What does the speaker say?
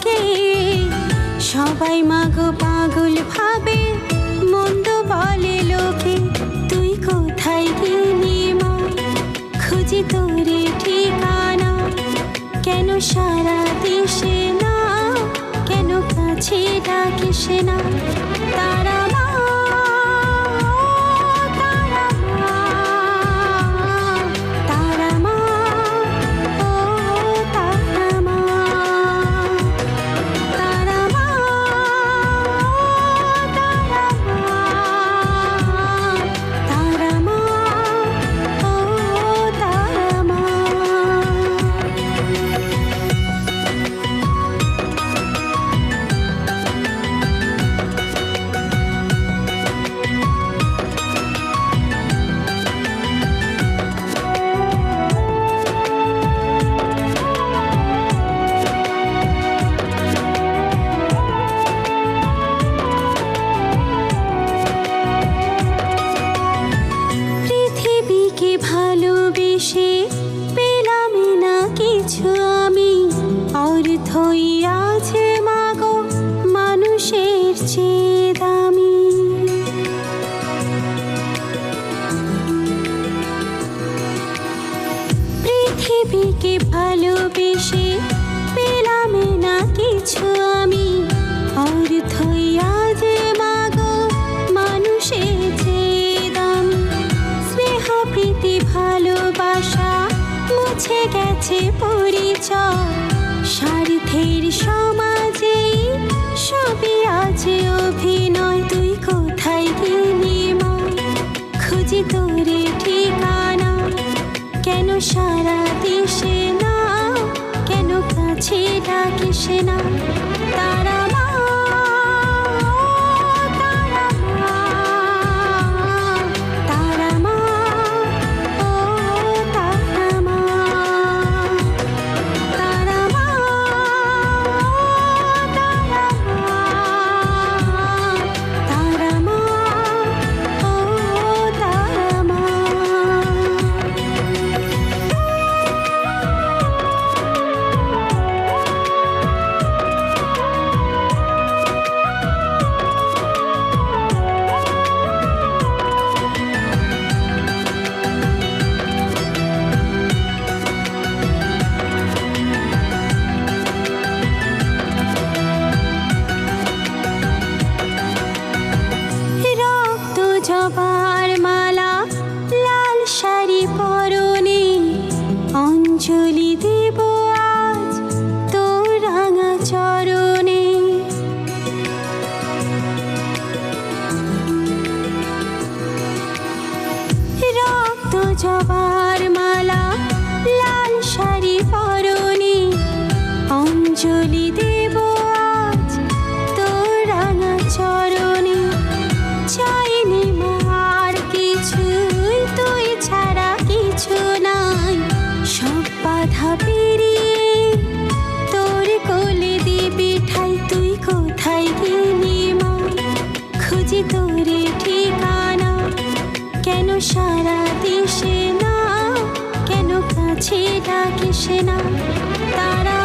তোমাকে। সবাই মাগো পাগল ভাবে, মন্দ বলে লোকে, তুই কোথায় গেলি মা? খুঁজি তোরে ঠিকানা, কেন সারা দেশে না, কেন কাছে ডাকিস না? তারা মা, তারা মা, তারা মা, ও তারা মা, তারা মা, তারা মা, তারা মা, ও তারা মা। পৃথিবীকে ভালোবেসে পেলাম না কিছু আমি, অর্থই আছে মাগো মানুষের চেয়ে দামি। পৃথিবীকে ভালোবেসে পেলাম না কিছু আমি, অর্থই আজ মাগো মানুষের চেয়ে দামি। স্নেহ প্রীতি ভালোবাসা মুছে গেছে পরিচয়, স্বার্থের সমাজে সবই আজ অভিনয়। তুই কোথায় গেলি মা? খুঁজি তোরে ঠিকানা, কেন সারা দেশে না, কেন কাছে ডাকিস না? তারা মা, তারা মা, তারা মা, ও তারা মা, তারা মা, তারা মা, তারা মা, ও তারা মা। রক্ত জবার মালা, লাল শাড়ি পরনে, অঞ্জলি দেব আজ তোর রাঙা চরণে। রক্ত জবার মালা, লাল শাড়ি পরনে, অঞ্জলি দেব আজ তোর রাঙা চরণে। চাইনি মার কিছুই, তুই ছাড়া কিছু নাই, সব বাধা পেরিয়ে তোর কোলে দিবি ঠাই। তুই কোথায় গেলি মা? খুঁজি তোরে ঠিকানা, কেন সারা দেশে না, কেন কাছে ডাকিস না? তারা